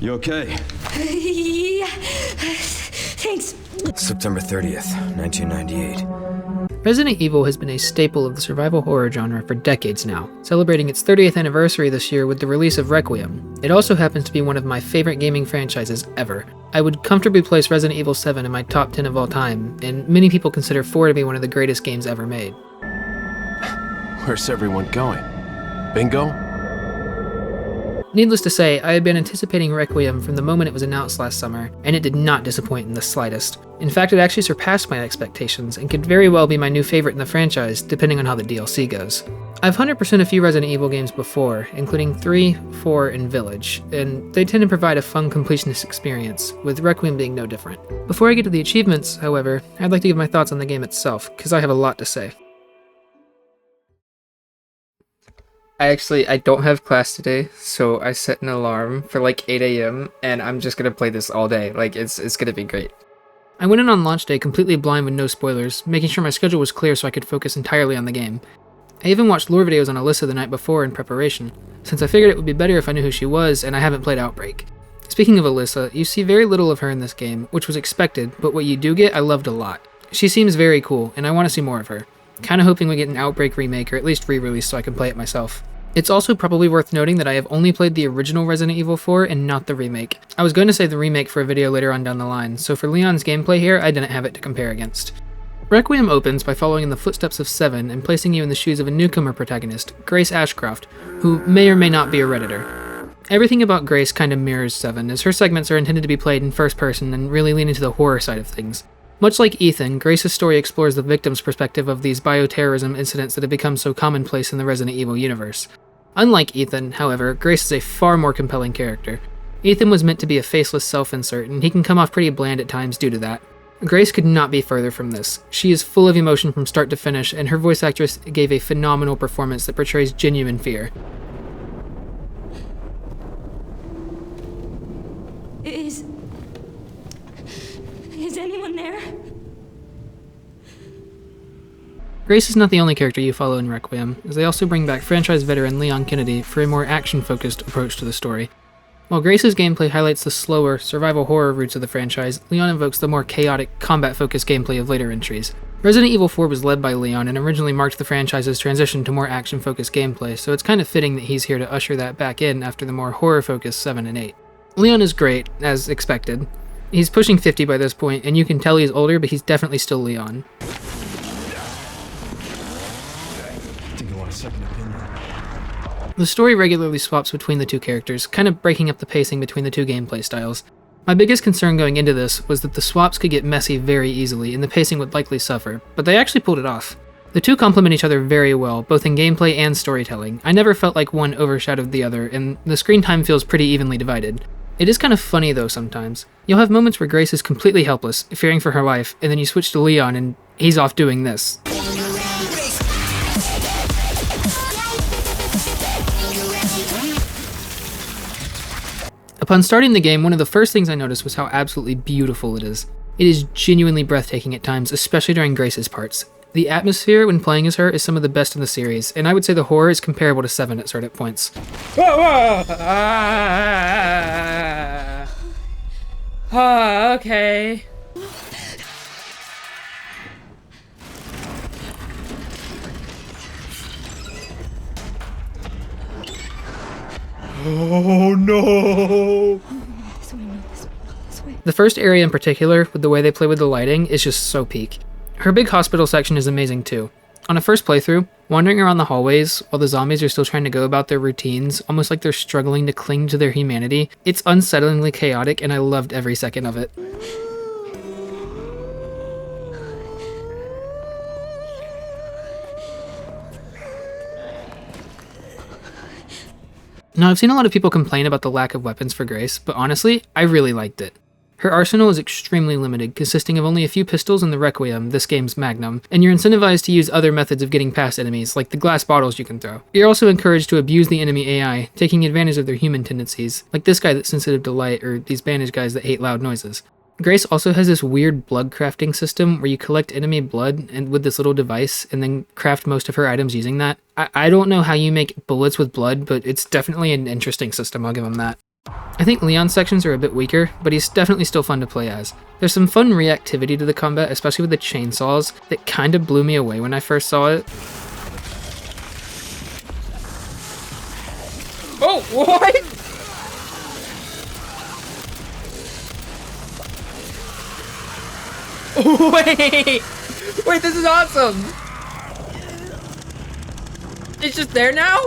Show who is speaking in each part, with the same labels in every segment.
Speaker 1: You okay?
Speaker 2: Yeah, thanks.
Speaker 3: September 30th, 1998.
Speaker 4: Resident Evil has been a staple of the survival horror genre for decades now, celebrating its 30th anniversary this year with the release of Requiem. It also happens to be one of my favorite gaming franchises ever. I would comfortably place Resident Evil 7 in my top 10 of all time, and many people consider 4 to be one of the greatest games ever made.
Speaker 1: Where's everyone going? Bingo?
Speaker 4: Needless to say, I had been anticipating Requiem from the moment it was announced last summer, and it did not disappoint in the slightest. In fact, it actually surpassed my expectations, and could very well be my new favorite in the franchise, depending on how the DLC goes. I've 100%'d a few Resident Evil games before, including 3, 4, and Village, and they tend to provide a fun completionist experience, with Requiem being no different. Before I get to the achievements, however, I'd like to give my thoughts on the game itself, because I have a lot to say. I don't have class today, so I set an alarm for like 8 a.m. and I'm just gonna play this all day. Like, it's gonna be great. I went in on launch day completely blind with no spoilers, making sure my schedule was clear so I could focus entirely on the game. I even watched lore videos on Alyssa the night before in preparation, since I figured it would be better if I knew who she was, and I haven't played Outbreak. Speaking of Alyssa, you see very little of her in this game, which was expected, but what you do get I loved a lot. She seems very cool, and I want to see more of her. Kinda hoping we get an Outbreak remake or at least re-release so I can play it myself. It's also probably worth noting that I have only played the original Resident Evil 4 and not the remake. I was going to save the remake for a video later on down the line, so for Leon's gameplay here, I didn't have it to compare against. Requiem opens by following in the footsteps of Seven and placing you in the shoes of a newcomer protagonist, Grace Ashcroft, who may or may not be a Redditor. Everything about Grace kinda mirrors Seven, as her segments are intended to be played in first person and really lean into the horror side of things. Much like Ethan, Grace's story explores the victim's perspective of these bioterrorism incidents that have become so commonplace in the Resident Evil universe. Unlike Ethan, however, Grace is a far more compelling character. Ethan was meant to be a faceless self-insert, and he can come off pretty bland at times due to that. Grace could not be further from this. She is full of emotion from start to finish, and her voice actress gave a phenomenal performance that portrays genuine fear.
Speaker 2: Is anyone there?
Speaker 4: Grace is not the only character you follow in Requiem, as they also bring back franchise veteran Leon Kennedy for a more action-focused approach to the story. While Grace's gameplay highlights the slower, survival horror roots of the franchise, Leon invokes the more chaotic, combat-focused gameplay of later entries. Resident Evil 4 was led by Leon and originally marked the franchise's transition to more action-focused gameplay, so it's kind of fitting that he's here to usher that back in after the more horror-focused 7 and 8. Leon is great, as expected. He's pushing 50 by this point, and you can tell he's older, but he's definitely still Leon. The story regularly swaps between the two characters, kind of breaking up the pacing between the two gameplay styles. My biggest concern going into this was that the swaps could get messy very easily and the pacing would likely suffer, but they actually pulled it off. The two complement each other very well, both in gameplay and storytelling. I never felt like one overshadowed the other, and the screen time feels pretty evenly divided. It is kind of funny though sometimes. You'll have moments where Grace is completely helpless, fearing for her life, and then you switch to Leon and he's off doing this. Upon starting the game, one of the first things I noticed was how absolutely beautiful it is. It is genuinely breathtaking at times, especially during Grace's parts. The atmosphere when playing as her is some of the best in the series, and I would say the horror is comparable to 7 at certain points. Okay.
Speaker 1: Oh no!
Speaker 2: This way.
Speaker 4: The first area in particular, with the way they play with the lighting, is just so peak. Her big hospital section is amazing too. On a first playthrough, wandering around the hallways while the zombies are still trying to go about their routines, almost like they're struggling to cling to their humanity, it's unsettlingly chaotic and I loved every second of it. Now, I've seen a lot of people complain about the lack of weapons for Grace, but honestly, I really liked it. Her arsenal is extremely limited, consisting of only a few pistols and the Requiem, this game's magnum, and you're incentivized to use other methods of getting past enemies, like the glass bottles you can throw. You're also encouraged to abuse the enemy AI, taking advantage of their human tendencies, like this guy that's sensitive to light, or these bandage guys that hate loud noises. Grace also has this weird blood crafting system where you collect enemy blood and with this little device and then craft most of her items using that. I don't know how you make bullets with blood, but it's definitely an interesting system, I'll give him that. I think Leon's sections are a bit weaker, but he's definitely still fun to play as. There's some fun reactivity to the combat, especially with the chainsaws, that kind of blew me away when I first saw it. Oh, what? Wait, this is awesome! It's just there now?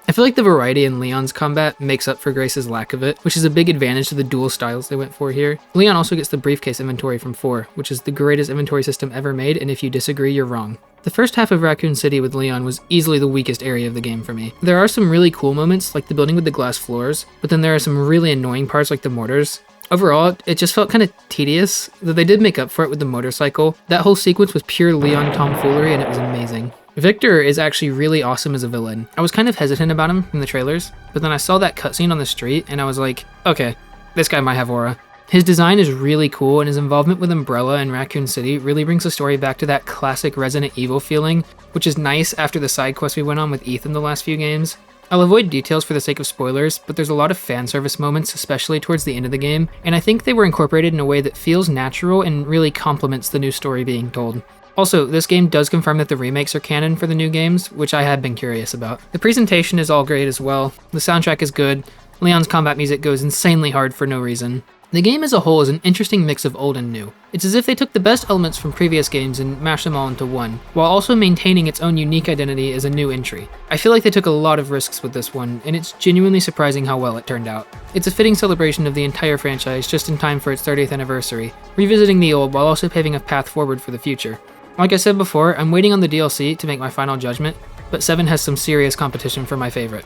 Speaker 4: I feel like the variety in Leon's combat makes up for Grace's lack of it, which is a big advantage to the dual styles they went for here. Leon also gets the briefcase inventory from 4, which is the greatest inventory system ever made, and if you disagree, you're wrong. The first half of Raccoon City with Leon was easily the weakest area of the game for me. There are some really cool moments, like the building with the glass floors, but then there are some really annoying parts like the mortars. Overall, it just felt kind of tedious, though they did make up for it with the motorcycle. That whole sequence was pure Leon tomfoolery and it was amazing. Victor is actually really awesome as a villain. I was kind of hesitant about him from the trailers, but then I saw that cutscene on the street and I was like, okay, this guy might have aura. His design is really cool and his involvement with Umbrella and Raccoon City really brings the story back to that classic Resident Evil feeling, which is nice after the side quest we went on with Ethan the last few games. I'll avoid details for the sake of spoilers, but there's a lot of fan service moments, especially towards the end of the game, and I think they were incorporated in a way that feels natural and really complements the new story being told. Also, this game does confirm that the remakes are canon for the new games, which I had been curious about. The presentation is all great as well, the soundtrack is good, Leon's combat music goes insanely hard for no reason. The game as a whole is an interesting mix of old and new. It's as if they took the best elements from previous games and mashed them all into one, while also maintaining its own unique identity as a new entry. I feel like they took a lot of risks with this one, and it's genuinely surprising how well it turned out. It's a fitting celebration of the entire franchise just in time for its 30th anniversary, revisiting the old while also paving a path forward for the future. Like I said before, I'm waiting on the DLC to make my final judgment, but 7 has some serious competition for my favorite.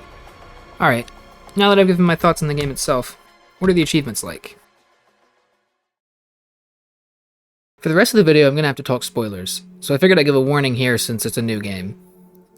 Speaker 4: Alright, now that I've given my thoughts on the game itself, what are the achievements like? For the rest of the video, I'm going to have to talk spoilers, so I figured I'd give a warning here since it's a new game.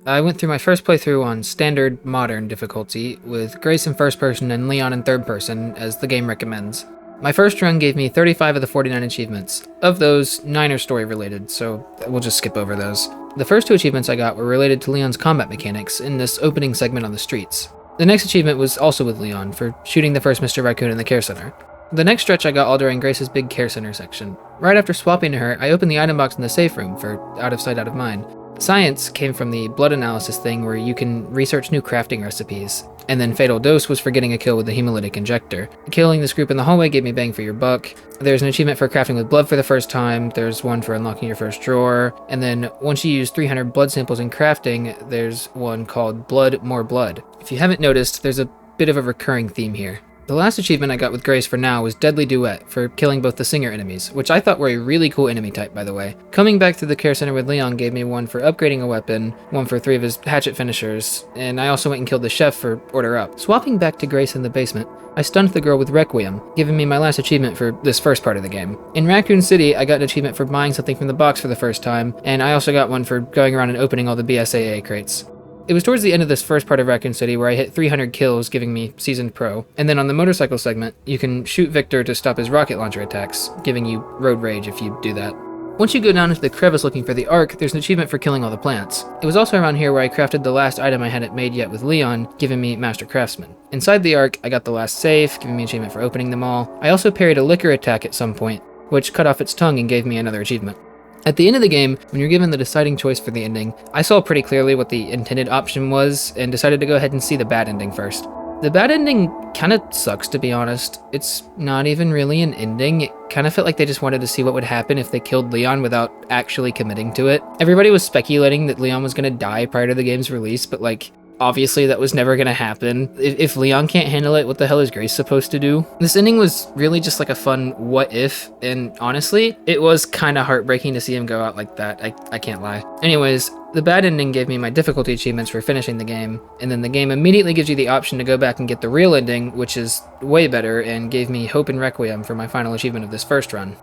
Speaker 4: I went through my first playthrough on Standard Modern difficulty, with Grace in first person and Leon in third person, as the game recommends. My first run gave me 35 of the 49 achievements. Of those, 9 are story related, so we'll just skip over those. The first 2 achievements I got were related to Leon's combat mechanics in this opening segment on the streets. The next achievement was also with Leon, for shooting the first Mr. Raccoon in the care center. The next stretch I got all during Grace's big care center section. Right after swapping to her, I opened the item box in the safe room for out of sight, out of mind. Science came from the blood analysis thing where you can research new crafting recipes. And then Fatal Dose was for getting a kill with the hemolytic injector. Killing this group in the hallway gave me bang for your buck. There's an achievement for crafting with blood for the first time, there's one for unlocking your first drawer, and then once you use 300 blood samples in crafting, there's one called Blood More Blood. If you haven't noticed, there's a bit of a recurring theme here. The last achievement I got with Grace for now was Deadly Duet, for killing both the Singer enemies, which I thought were a really cool enemy type, by the way. Coming back to the care center with Leon gave me one for upgrading a weapon, one for 3 of his hatchet finishers, and I also went and killed the chef for Order Up. Swapping back to Grace in the basement, I stunned the girl with Requiem, giving me my last achievement for this first part of the game. In Raccoon City, I got an achievement for buying something from the box for the first time, and I also got one for going around and opening all the BSAA crates. It was towards the end of this first part of Raccoon City where I hit 300 kills, giving me Seasoned Pro. And then on the motorcycle segment, you can shoot Victor to stop his rocket launcher attacks, giving you Road Rage if you do that. Once you go down into the crevice looking for the Ark, there's an achievement for killing all the plants. It was also around here where I crafted the last item I hadn't made yet with Leon, giving me Master Craftsman. Inside the Ark, I got the last safe, giving me an achievement for opening them all. I also parried a liquor attack at some point, which cut off its tongue and gave me another achievement. At the end of the game, when you're given the deciding choice for the ending, I saw pretty clearly what the intended option was and decided to go ahead and see the bad ending first. The bad ending kinda sucks, to be honest. It's not even really an ending. It kinda felt like they just wanted to see what would happen if they killed Leon without actually committing to it. Everybody was speculating that Leon was gonna die prior to the game's release, but like, obviously that was never gonna happen. If Leon can't handle it, what the hell is Grace supposed to do? This ending was really just like a fun what if, and honestly, it was kinda heartbreaking to see him go out like that, I can't lie. Anyways, the bad ending gave me my difficulty achievements for finishing the game, and then the game immediately gives you the option to go back and get the real ending, which is way better, and gave me Hope and Requiem for my final achievement of this first run.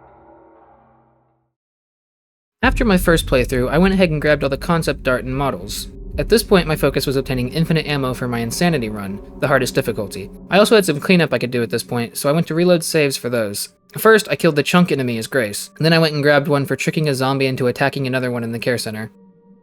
Speaker 4: After my first playthrough, I went ahead and grabbed all the concept art and models. At this point, my focus was obtaining infinite ammo for my Insanity run, the hardest difficulty. I also had some cleanup I could do at this point, so I went to reload saves for those. First, I killed the chunk enemy as Grace, and then I went and grabbed one for tricking a zombie into attacking another one in the care center.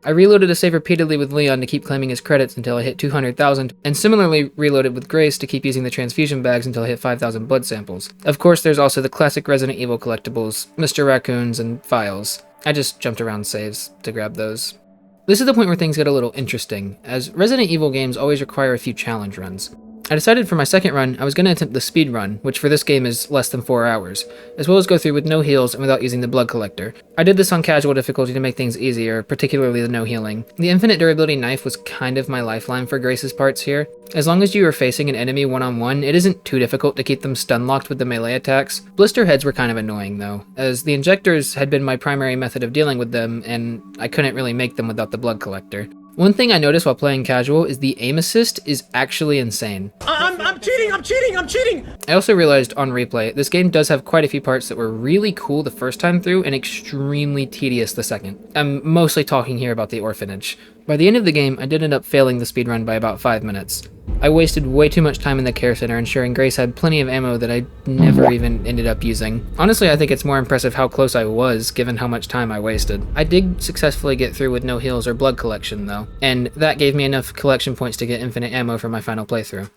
Speaker 4: I reloaded a save repeatedly with Leon to keep claiming his credits until I hit 200,000, and similarly reloaded with Grace to keep using the transfusion bags until I hit 5,000 blood samples. Of course, there's also the classic Resident Evil collectibles, Mr. Raccoons, and files. I just jumped around saves to grab those. This is the point where things get a little interesting, as Resident Evil games always require a few challenge runs. I decided for my second run, I was going to attempt the speed run, which for this game is less than 4 hours, as well as go through with no heals and without using the blood collector. I did this on casual difficulty to make things easier, particularly the no healing. The infinite durability knife was kind of my lifeline for Grace's parts here. As long as you are facing an enemy one-on-one, it isn't too difficult to keep them stun-locked with the melee attacks. Blister heads were kind of annoying though, as the injectors had been my primary method of dealing with them, and I couldn't really make them without the blood collector. One thing I noticed while playing casual is the aim assist is actually insane.
Speaker 5: I'm cheating!
Speaker 4: I also realized on replay, this game does have quite a few parts that were really cool the first time through and extremely tedious the second. I'm mostly talking here about the orphanage. By the end of the game, I did end up failing the speedrun by about 5 minutes. I wasted way too much time in the care center ensuring Grace had plenty of ammo that I never even ended up using. Honestly, I think it's more impressive how close I was, given how much time I wasted. I did successfully get through with no heals or blood collection though, and that gave me enough collection points to get infinite ammo for my final playthrough.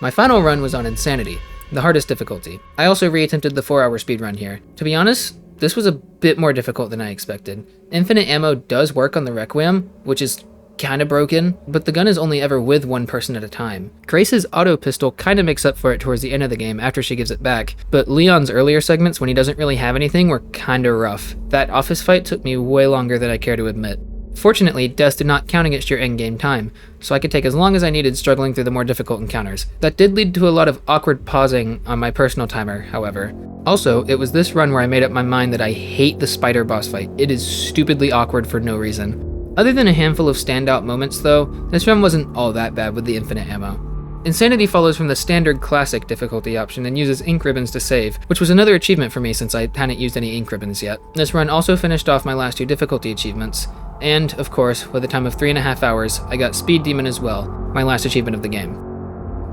Speaker 4: My final run was on Insanity, the hardest difficulty. I also re-attempted the 4-hour speedrun here. To be honest, this was a bit more difficult than I expected. Infinite ammo does work on the Requiem, which is kinda broken, but the gun is only ever with one person at a time. Grace's auto pistol kinda makes up for it towards the end of the game after she gives it back, but Leon's earlier segments when he doesn't really have anything were kinda rough. That office fight took me way longer than I care to admit. Fortunately, deaths did not count against your endgame time, so I could take as long as I needed struggling through the more difficult encounters. That did lead to a lot of awkward pausing on my personal timer, however. Also, it was this run where I made up my mind that I hate the spider boss fight. It is stupidly awkward for no reason. Other than a handful of standout moments though, this run wasn't all that bad with the infinite ammo. Insanity follows from the standard classic difficulty option and uses ink ribbons to save, which was another achievement for me since I hadn't used any ink ribbons yet. This run also finished off my last 2 difficulty achievements, and, of course, with a time of 3.5 hours, I got Speed Demon as well, my last achievement of the game.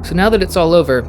Speaker 4: So now that it's all over,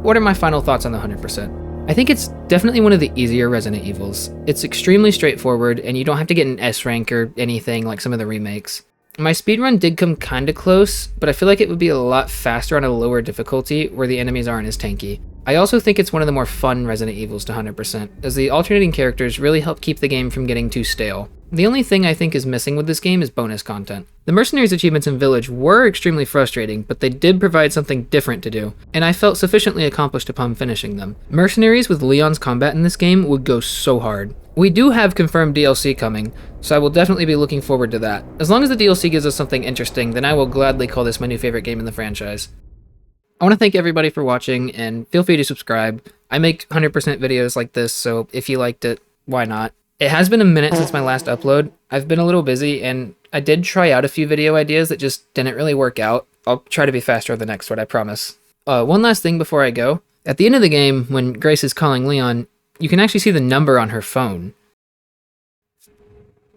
Speaker 4: what are my final thoughts on the 100%? I think it's definitely one of the easier Resident Evils. It's extremely straightforward, and you don't have to get an S rank or anything like some of the remakes. My speedrun did come kinda close, but I feel like it would be a lot faster on a lower difficulty where the enemies aren't as tanky. I also think it's one of the more fun Resident Evils to 100%, as the alternating characters really help keep the game from getting too stale. The only thing I think is missing with this game is bonus content. The Mercenaries achievements in Village were extremely frustrating, but they did provide something different to do, and I felt sufficiently accomplished upon finishing them. Mercenaries with Leon's combat in this game would go so hard. We do have confirmed DLC coming, so I will definitely be looking forward to that. As long as the DLC gives us something interesting, then I will gladly call this my new favorite game in the franchise. I want to thank everybody for watching, and feel free to subscribe. I make 100% videos like this, so if you liked it, why not? It has been a minute since my last upload. I've been a little busy, and I did try out a few video ideas that just didn't really work out. I'll try to be faster on the next one, I promise. One last thing before I go. At the end of the game, when Grace is calling Leon, you can actually see the number on her phone.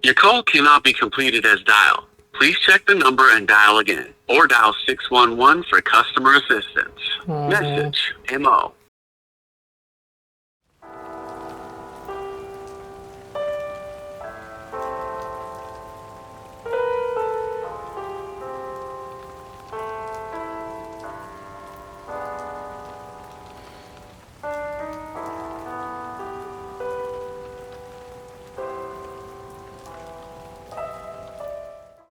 Speaker 6: Your call cannot be completed as dial. Please check the number and dial again, or dial 611 for customer assistance.
Speaker 4: Aww.
Speaker 6: Message, MO.